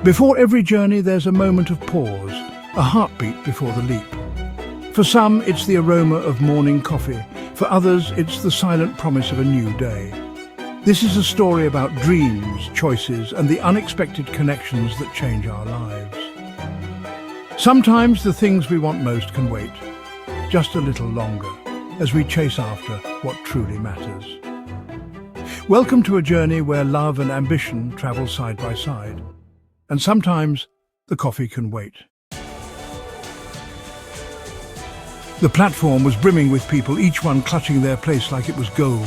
Before every journey, there's a moment of pause, a heartbeat before the leap. For some, it's the aroma of morning coffee. For others, it's the silent promise of a new day. This is a story about dreams, choices, and the unexpected connections that change our lives. Sometimes the things we want most can wait, just a little longer, as we chase after what truly matters. Welcome to a journey where love and ambition travel side by side. And sometimes the coffee can wait. The platform was brimming with people, each one clutching their place like it was gold.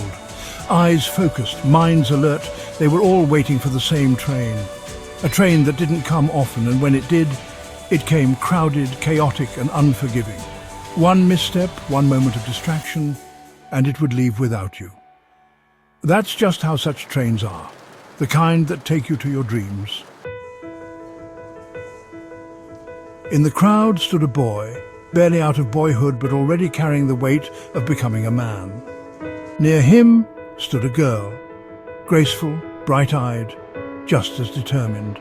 Eyes focused, minds alert, they were all waiting for the same train. A train that didn't come often, and when it did, it came crowded, chaotic and unforgiving. One misstep, one moment of distraction, and it would leave without you. That's just how such trains are, the kind that take you to your dreams. In the crowd stood a boy, barely out of boyhood but already carrying the weight of becoming a man. Near him stood a girl, graceful, bright-eyed, just as determined.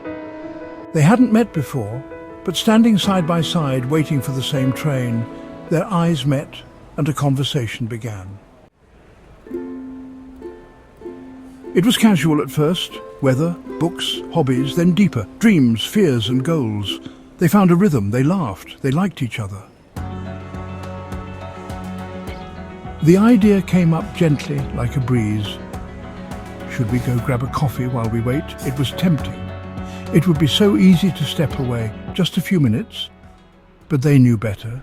They hadn't met before, but standing side by side waiting for the same train, their eyes met and a conversation began. It was casual at first, weather, books, hobbies, then deeper, dreams, fears and goals. They found a rhythm, they laughed, they liked each other. The idea came up gently like a breeze. Should we go grab a coffee while we wait? It was tempting. It would be so easy to step away, just a few minutes. But they knew better.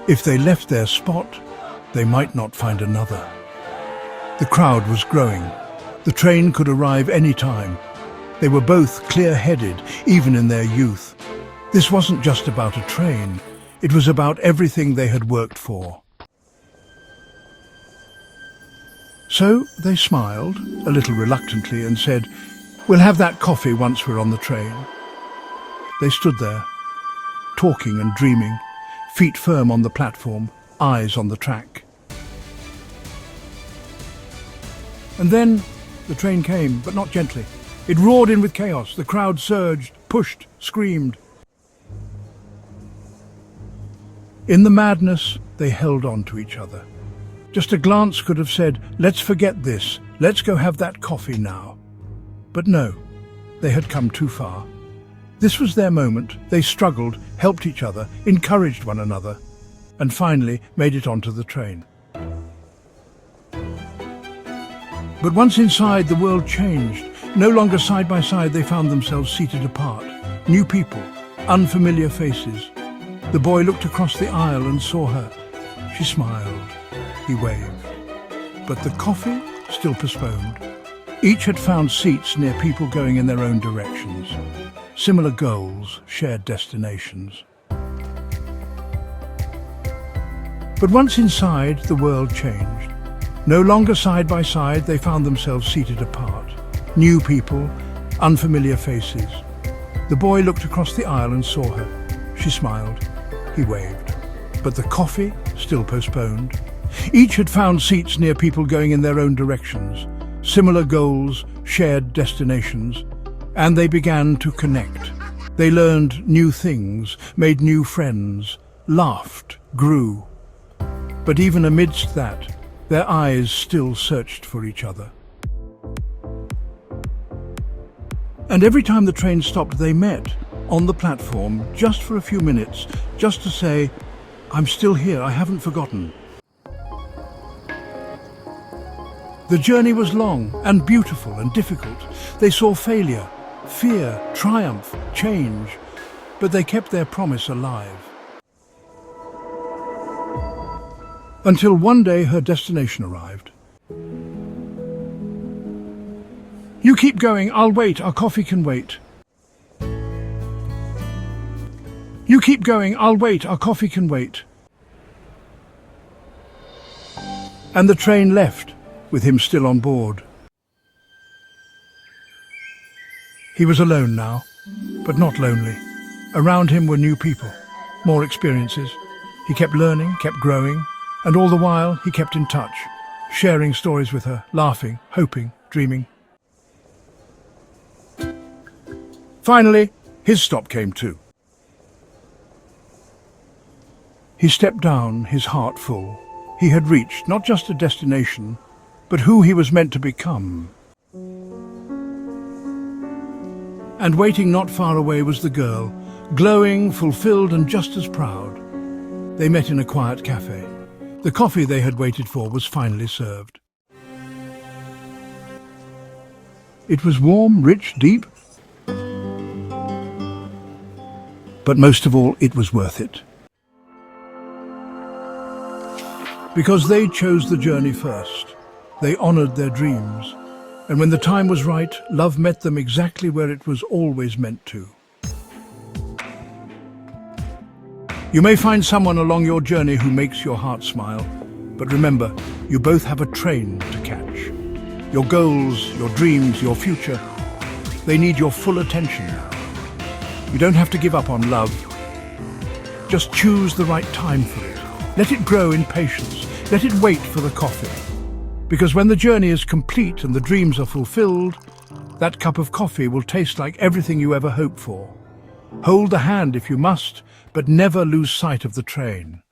If they left their spot, they might not find another. The crowd was growing. The train could arrive any time. They were both clear-headed, even in their youth. This wasn't just about a train. It was about everything they had worked for. So they smiled, a little reluctantly, and said, "We'll have that coffee once we're on the train." They stood there, talking and dreaming, feet firm on the platform, eyes on the track. And then the train came, but not gently. It roared in with chaos. The crowd surged, pushed, screamed. In the madness, they held on to each other. Just a glance could have said, "Let's forget this. Let's go have that coffee now." But no, they had come too far. This was their moment. They struggled, helped each other, encouraged one another, and finally made it onto the train. But once inside, the world changed. No longer side by side, they found themselves seated apart. New people, unfamiliar faces. The boy looked across the aisle and saw her. She smiled. He waved. But the coffee still postponed. Each had found seats near people going in their own directions. Similar goals, shared destinations. But once inside, the world changed. No longer side by side, they found themselves seated apart. New people, unfamiliar faces. The boy looked across the aisle and saw her. She smiled. He waved. But the coffee still postponed. Each had found seats near people going in their own directions. Similar goals, shared destinations. And they began to connect. They learned new things, made new friends, laughed, grew. But even amidst that, their eyes still searched for each other. And every time the train stopped, they met on the platform, just for a few minutes, just to say, "I'm still here, I haven't forgotten." The journey was long and beautiful and difficult. They saw failure, fear, triumph, change, but they kept their promise alive. Until one day her destination arrived. "You keep going, I'll wait, our coffee can wait." "You keep going, I'll wait, our coffee can wait." And the train left, with him still on board. He was alone now, but not lonely. Around him were new people, more experiences. He kept learning, kept growing, and all the while he kept in touch, sharing stories with her, laughing, hoping, dreaming. Finally, his stop came too. He stepped down, his heart full. He had reached not just a destination, but who he was meant to become. And waiting not far away was the girl, glowing, fulfilled and just as proud. They met in a quiet cafe. The coffee they had waited for was finally served. It was warm, rich, deep. But most of all, it was worth it. Because they chose the journey first. They honored their dreams. And when the time was right, love met them exactly where it was always meant to. You may find someone along your journey who makes your heart smile, but remember, you both have a train to catch. Your goals, your dreams, your future, they need your full attention. You don't have to give up on love. Just choose the right time for it. Let it grow in patience. Let it wait for the coffee. Because when the journey is complete and the dreams are fulfilled, that cup of coffee will taste like everything you ever hoped for. Hold the hand if you must, but never lose sight of the train.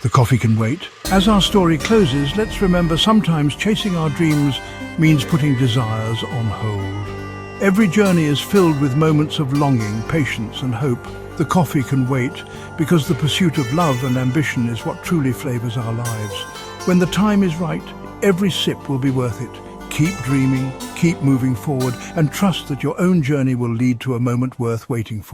The coffee can wait. As our story closes, let's remember sometimes chasing our dreams means putting desires on hold. Every journey is filled with moments of longing, patience and hope. The coffee can wait because the pursuit of love and ambition is what truly flavors our lives. When the time is right, every sip will be worth it. Keep dreaming, keep moving forward, and trust that your own journey will lead to a moment worth waiting for.